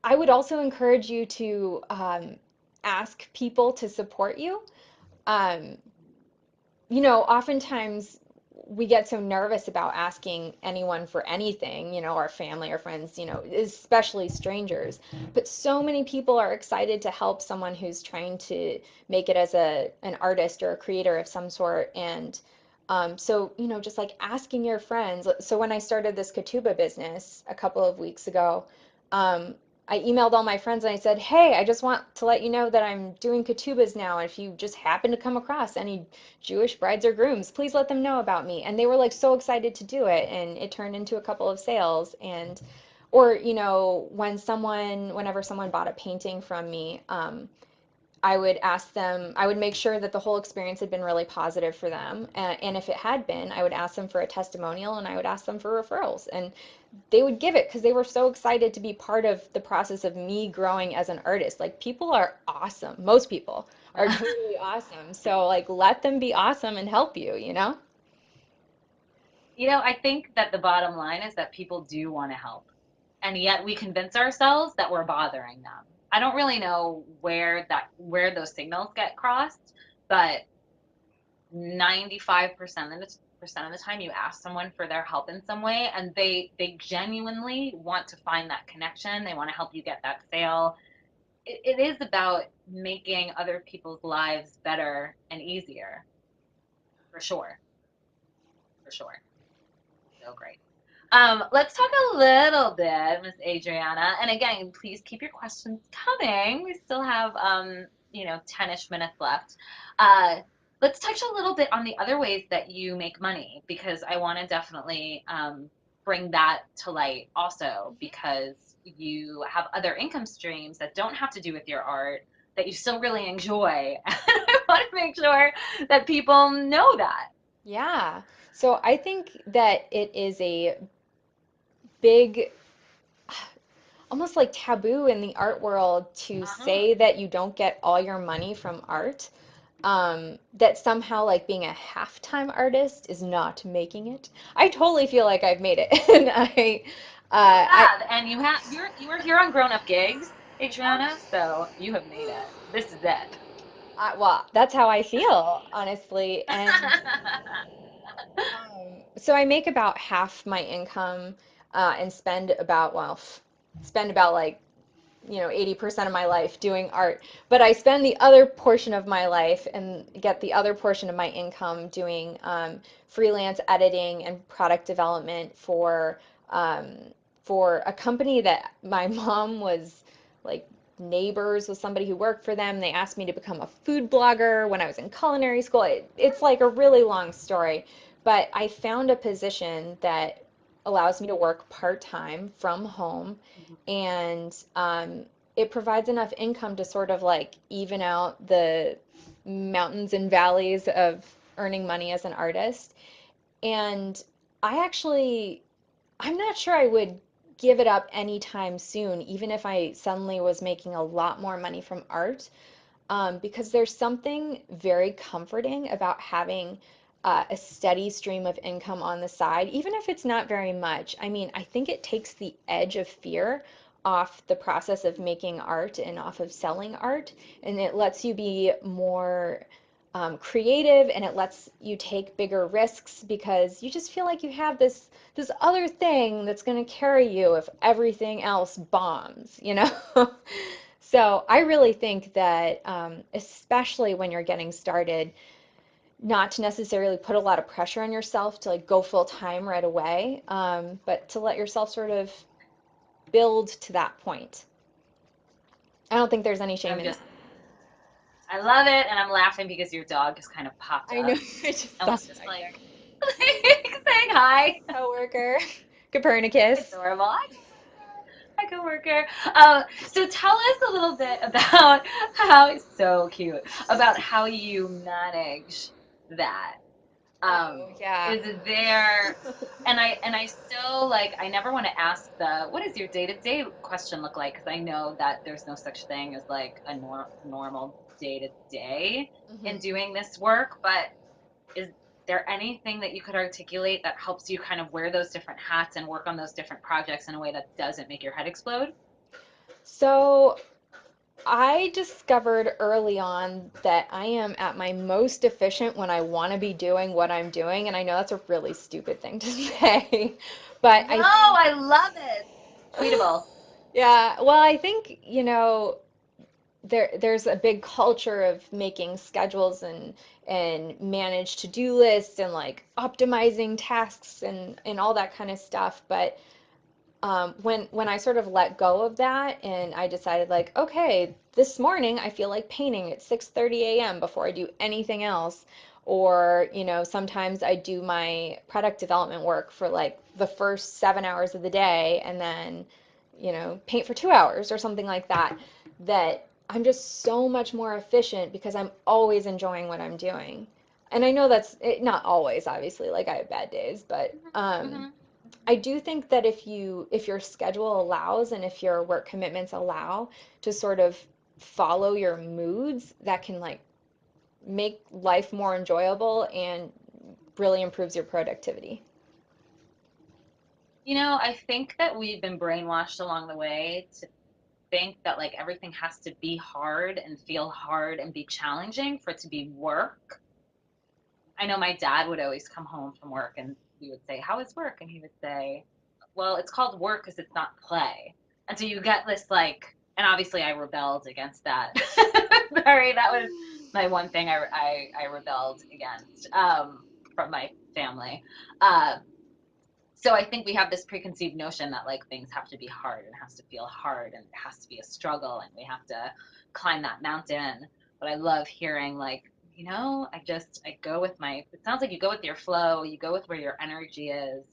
I would also encourage you to ask people to support you. Um, oftentimes we get so nervous about asking anyone for anything, our family or friends, especially strangers. But so many people are excited to help someone who's trying to make it as an artist or a creator of some sort. And so, just like asking your friends. So when I started this Katuba business a couple of weeks ago, um, I emailed all my friends and I said, "Hey, I just want to let you know that I'm doing Katubas now. If you just happen to come across any Jewish brides or grooms, please let them know about me." And they were like so excited to do it, and it turned into a couple of sales. And or whenever someone bought a painting from me, I would ask them, I would make sure that the whole experience had been really positive for them. And if it had been, I would ask them for a testimonial and I would ask them for referrals. And they would give it because they were so excited to be part of the process of me growing as an artist. Like, people are awesome. Most people are totally awesome. So, like, let them be awesome and help you, you know? I think that the bottom line is that people do want to help, and yet we convince ourselves that we're bothering them. I don't really know where those signals get crossed, but 95% of the time you ask someone for their help in some way, and they genuinely want to find that connection. They want to help you get that sale. It is about making other people's lives better and easier, for sure, for sure. So great. Let's talk a little bit, Miss Adriana. And again, please keep your questions coming. We still have 10-ish minutes left. Uh, let's touch a little bit on the other ways that you make money, because I want to definitely bring that to light also, because you have other income streams that don't have to do with your art that you still really enjoy. And I want to make sure that people know that. Yeah. So I think that it is a big, almost like taboo in the art world to Uh-huh. say that you don't get all your money from art. That somehow like being a half-time artist is not making it. I totally feel like I've made it, and You I, have, and you were here on Grown Up Gigs, Adriana, so you have made it. This is it. well, that's how I feel, honestly. And so I make about half my income, and spend about like 80% of my life doing art, but I spend the other portion of my life and get the other portion of my income doing freelance editing and product development um, for a company that my mom was like neighbors with somebody who worked for them. They asked me to become a food blogger when I was in culinary school. It's like a really long story, but I found a position that allows me to work part-time from home, and it provides enough income to sort of like even out the mountains and valleys of earning money as an artist. And I actually, I'm not sure I would give it up anytime soon, even if I suddenly was making a lot more money from art, because there's something very comforting about having a steady stream of income on the side, even if it's not very much. I mean, I think it takes the edge of fear off the process of making art and off of selling art, and it lets you be more creative, and it lets you take bigger risks because you just feel like you have this other thing that's going to carry you if everything else bombs, you know? So I really think that, especially when you're getting started, not to necessarily put a lot of pressure on yourself to like go full time right away, but to let yourself sort of build to that point. I don't think there's any shame I'm in that. just, I love it, and I'm laughing because your dog just kind of popped I know. up I just and saw was him just back like, there. like saying hi. Coworker, Copernicus. Adorable. Hi, coworker. So tell us a little bit about how it's so cute about how you manage that. Oh, yeah. Is there and I still like I never want to ask the what does your day-to-day question look like because I know that there's no such thing as like a normal day-to-day in Mhm. doing this work, but is there anything that you could articulate that helps you kind of wear those different hats and work on those different projects in a way that doesn't make your head explode? So I discovered early on that I am at my most efficient when I want to be doing what I'm doing, and I know that's a really stupid thing to say, but No, I think, I love it. Tweetable. yeah, well, I think, there's a big culture of making schedules and manage to-do lists and like optimizing tasks and all that kind of stuff, but when I sort of let go of that and I decided like, okay, this morning I feel like painting at 6:30 a.m. before I do anything else. Or, sometimes I do my product development work for like the first 7 hours of the day and then, paint for 2 hours or something like that. That I'm just so much more efficient because I'm always enjoying what I'm doing. And I know that's not always, obviously, like I have bad days, but Hmm. I do think that if your schedule allows and if your work commitments allow to sort of follow your moods, that can like make life more enjoyable and really improves your productivity. I think that we've been brainwashed along the way to think that like everything has to be hard and feel hard and be challenging for it to be work. I know my dad would always come home from work and we would say, "How is work?" And he would say, "Well, it's called work because it's not play." And so you get this like, and obviously I rebelled against that. That was my one thing I rebelled against from my family. Uh, so I think we have this preconceived notion that like things have to be hard and has to feel hard and it has to be a struggle and we have to climb that mountain. But I love hearing like, I go with my it sounds like you go with your flow, you go with where your energy is.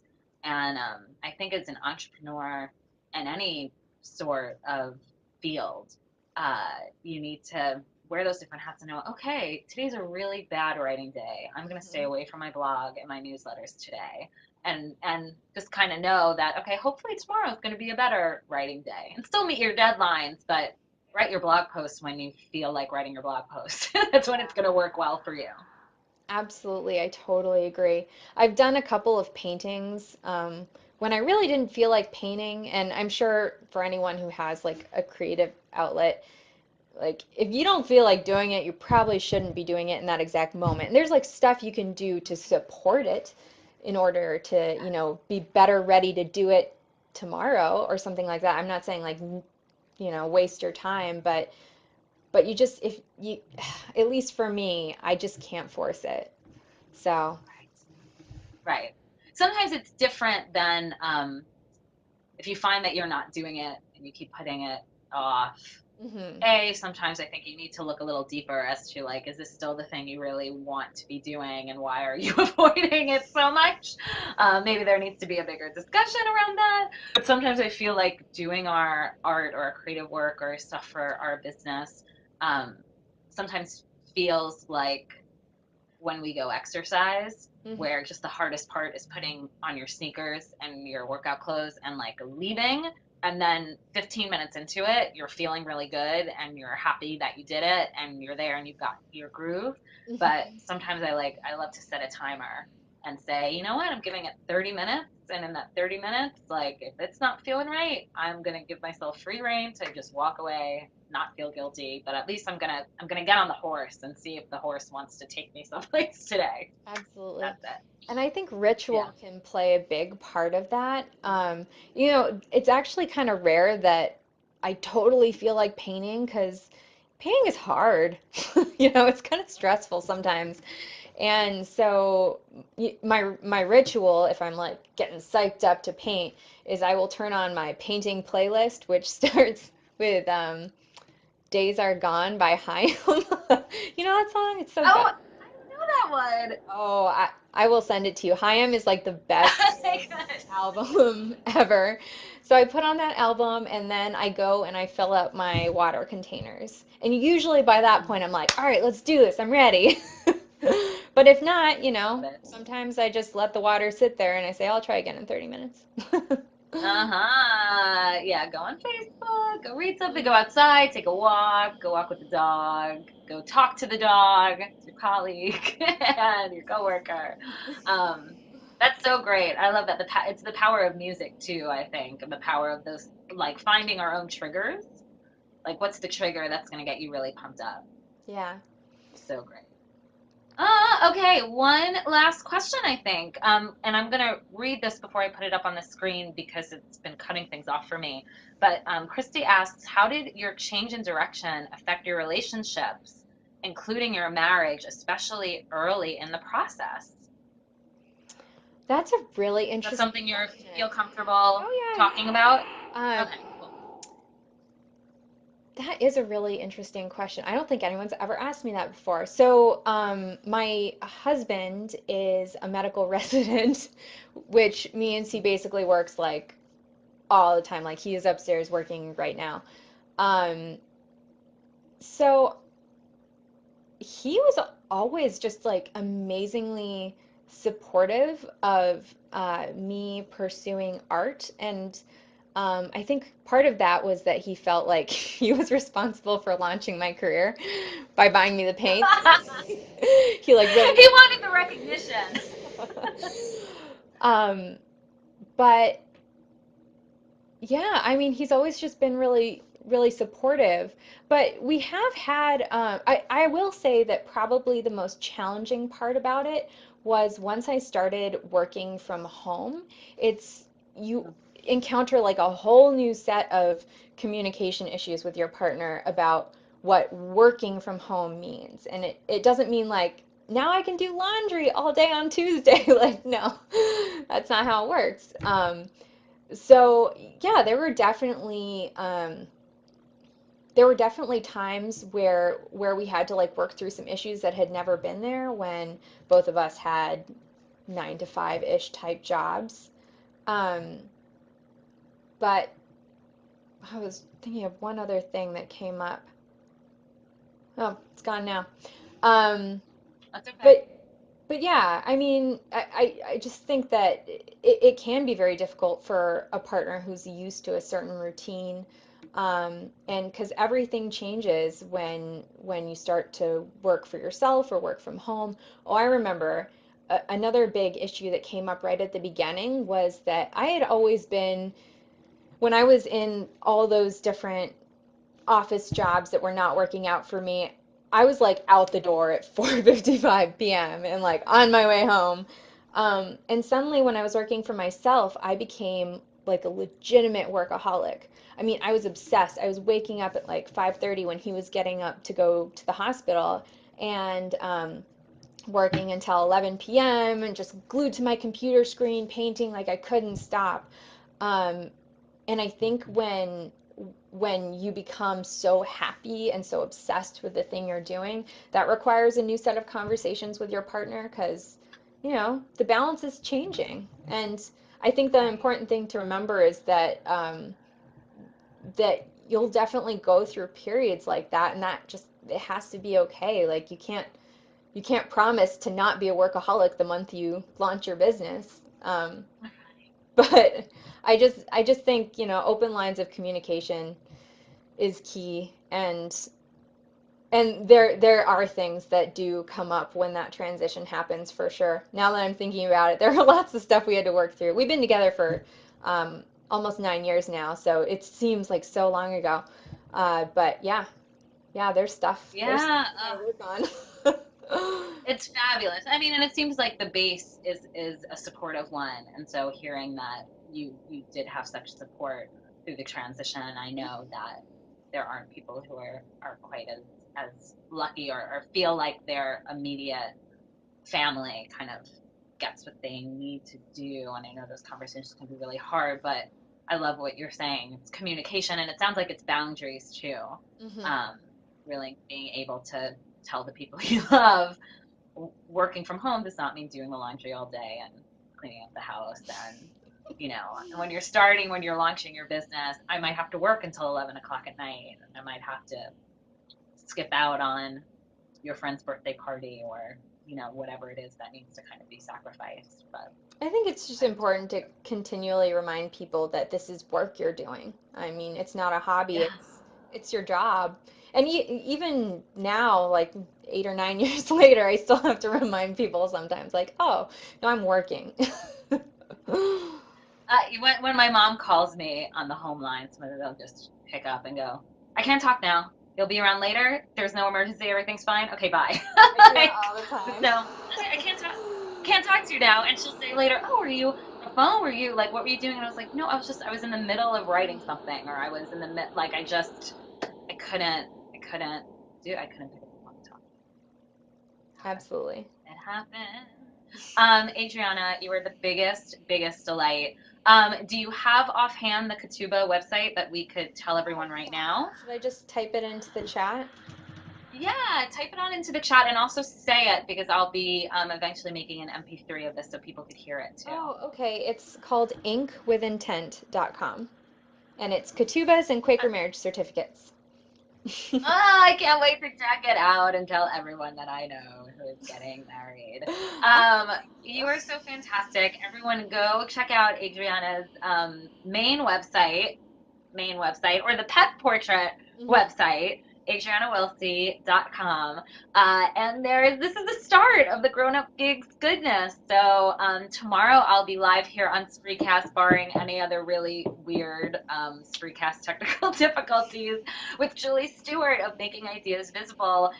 And I think as an entrepreneur in any sort of field, you need to wear those different hats and know, okay, today's a really bad writing day. I'm going to stay Mhm. away from my blog and my newsletters today and just kind of know that okay, hopefully tomorrow is going to be a better writing day and still meet your deadlines, but write your blog post when you feel like writing your blog post. That's when it's going to work well for you. Absolutely, I totally agree. I've done a couple of paintings when I really didn't feel like painting, and I'm sure for anyone who has like a creative outlet, like if you don't feel like doing it, you probably shouldn't be doing it in that exact moment. And there's like stuff you can do to support it in order to, be better ready to do it tomorrow or something like that. I'm not saying like, waste your time, but you just if you at least for me, I just can't force it. So, Right. Sometimes it's different than if you find that you're not doing it and you keep putting it off. mhm. Sometimes I think you need to look a little deeper as to like, is this still the thing you really want to be doing, and why are you avoiding it so much? Maybe there needs to be a bigger discussion around that. But sometimes I feel like doing our art or our creative work or stuff for our business um, sometimes feels like when we go exercise, Hmm. where just the hardest part is putting on your sneakers and your workout clothes and like leaving. And then 15 minutes into it, you're feeling really good and you're happy that you did it and you're there and you've got your groove. But Hmm. sometimes I love to set a timer and say, you know what, I'm giving it 30 minutes. And in that 30 minutes, like if it's not feeling right, I'm gonna give myself free reign to just walk away, not feel guilty. But at least I'm gonna get on the horse and see if the horse wants to take me someplace today. Absolutely. That's it. And I think Yeah. ritual can play a big part of that. It's actually kind of rare that I totally feel like painting because painting is hard. It's kind of stressful sometimes. And so my ritual, if I'm like getting psyched up to paint, is I will turn on my painting playlist, which starts with Days Are Gone by Haim. You know that song? It's so good. Oh, I don't know that one. Oh, I will send it to you. Haim is like the best Okay, good. album ever. So I put on that album and then I go and I fill up my water containers. And usually by that point I'm like, all right, let's do this. I'm ready. But if not, Love it. sometimes I just let the water sit there and I say, I'll try again in 30 minutes. Uh-huh. Yeah, go on Facebook, go read something, go Mhm. outside, take a walk, go walk with the dog, go talk to the dog, it's your colleague and your coworker. Um, that's so great. I love that it's the power of music too, I think, and the power of those like finding our own triggers. Like what's the trigger that's going to get you really pumped up? Yeah. So great. Okay, one last question, I think. And I'm gonna read this before I put it up on the screen because it's been cutting things off for me. But Christy asks, how did your change in direction affect your relationships, including your marriage, especially early in the process? That's a really Is that interesting something you feel question. comfortable Oh, talking about? yeah. Okay, cool. That is a really interesting question. I don't think anyone's ever asked me that before. So, my husband is a medical resident, which means he basically works like all the time. Like he is upstairs working right now. Um, so he was always just like amazingly supportive of me pursuing art. And I think part of that was that he felt like he was responsible for launching my career by buying me the paints. He like really. He wanted the recognition. um, but yeah, I mean, he's always just been really, really supportive. But we have had, I will say that probably the most challenging part about it was once I started working from home, you encounter like a whole new set of communication issues with your partner about what working from home means. And it doesn't mean like, now I can do laundry all day on Tuesday. Like, no, that's not how it works. So yeah, there were definitely times where we had to like work through some issues that had never been there when both of us had 9 to 5-ish type jobs. Um, but I was thinking of one other thing that came up. Oh, it's gone now. Um, That's okay. but But yeah, I mean, I just think that it can be very difficult for a partner who's used to a certain routine. And because everything changes when you start to work for yourself or work from home. Oh, I remember another big issue that came up right at the beginning was that I had always been, when I was in all those different office jobs that were not working out for me, I was like out the door at 4:55 p.m. and like on my way home. And suddenly when I was working for myself, I became like a legitimate workaholic. I mean, I was obsessed. I was waking up at like 5:30 when he was getting up to go to the hospital and working until 11 p.m. and just glued to my computer screen, painting like I couldn't stop. Um, and I think when you become so happy and so obsessed with the thing you're doing, that requires a new set of conversations with your partner because, the balance is changing. And I think the Right. important thing to remember is that you'll definitely go through periods like that, and that just it has to be okay. Like you can't promise to not be a workaholic the month you launch your business. But I just think, open lines of communication is key, and there are things that do come up when that transition happens for sure. Now that I'm thinking about it, there are lots of stuff we had to work through. We've been together for almost 9 years now, so it seems like so long ago. But yeah, yeah, there's stuff Yeah, we got to work on. it's fabulous. I mean, and it seems like the base is a supportive one. And so hearing that you did have such support through the transition, I know that there aren't people who are quite as lucky or feel like their immediate family kind of gets what they need to do. And I know those conversations can be really hard, but I love what you're saying. It's communication, and it sounds like it's boundaries too. hmm Um, really being able to tell the people you love working from home does not mean doing the laundry all day and cleaning up the house and when you're launching your business, I might have to work until 11 o'clock at night, and I might have to skip out on your friend's birthday party or whatever it is that needs to kind of be sacrificed. But I think it's just I important to continually remind people that this is work you're doing. I mean, it's not a hobby, yeah. it's your job. And even now, like 8 or 9 years later, I still have to remind people sometimes, like, oh, no, I'm working. When my mom calls me on the home line, somebody they'll just pick up and go, "I can't talk now. You'll be around later. There's no emergency. Everything's fine. Okay, bye." I do that Like, all the time. so I can't talk to you now. And she'll say later, "Oh, were you on the phone? Were you like, what were you doing?" And I was like, "No, I was in the middle of writing something, or I was in the like I couldn't pick up the phone and talk." Absolutely. It happened. Adriana, you were the biggest delight. Do you have offhand the Katuba website that we could tell everyone right now? Should I just type it into the chat? Yeah, type it on into the chat and also say it because I'll be eventually making an MP3 of this so people could hear it too. Oh, okay. It's called inkwithintent.com. And it's ketubas and Quaker marriage certificates. Oh, I can't wait to check it out and tell everyone that I know who is getting married. Oh, Um, thank you. you are so fantastic. Everyone go check out Adriana's main website or the pet portrait Mhm. website, adrianawillsie.com. And this is the start of the Grown Up Gigs goodness. So tomorrow I'll be live here on Spreecast, barring any other really weird Spreecast technical difficulties, with Julie Stewart of Making Ideas Visible,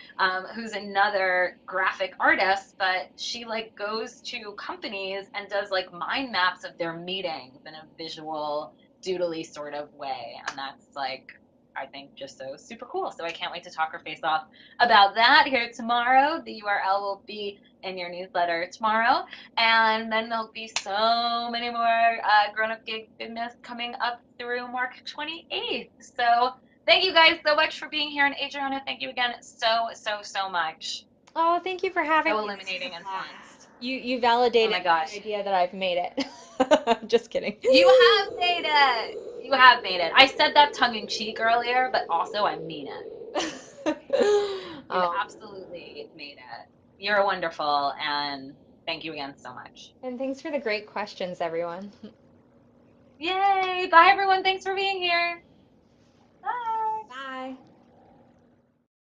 who's another graphic artist, but she like goes to companies and does like mind maps of their meetings in a visual doodly sort of way. And that's like, I think, just so super cool. So I can't wait to talk her face off about that here tomorrow. The URL will be in your newsletter tomorrow. And then there'll be so many more grown up gig goodness coming up through March 28th. So thank you guys so much for being here. And Adriana, thank you again so much. Oh, thank you for having So me. This was a illuminating and fun. blast. You Oh my validated my gosh. idea that I've made it. Just kidding. You have made it. You have made it. I said that tongue in cheek earlier, but also I mean it. You Oh, absolutely made it. You're wonderful, and thank you again so much. and thanks for the great questions, everyone. Yay! Bye, everyone. Thanks for being here.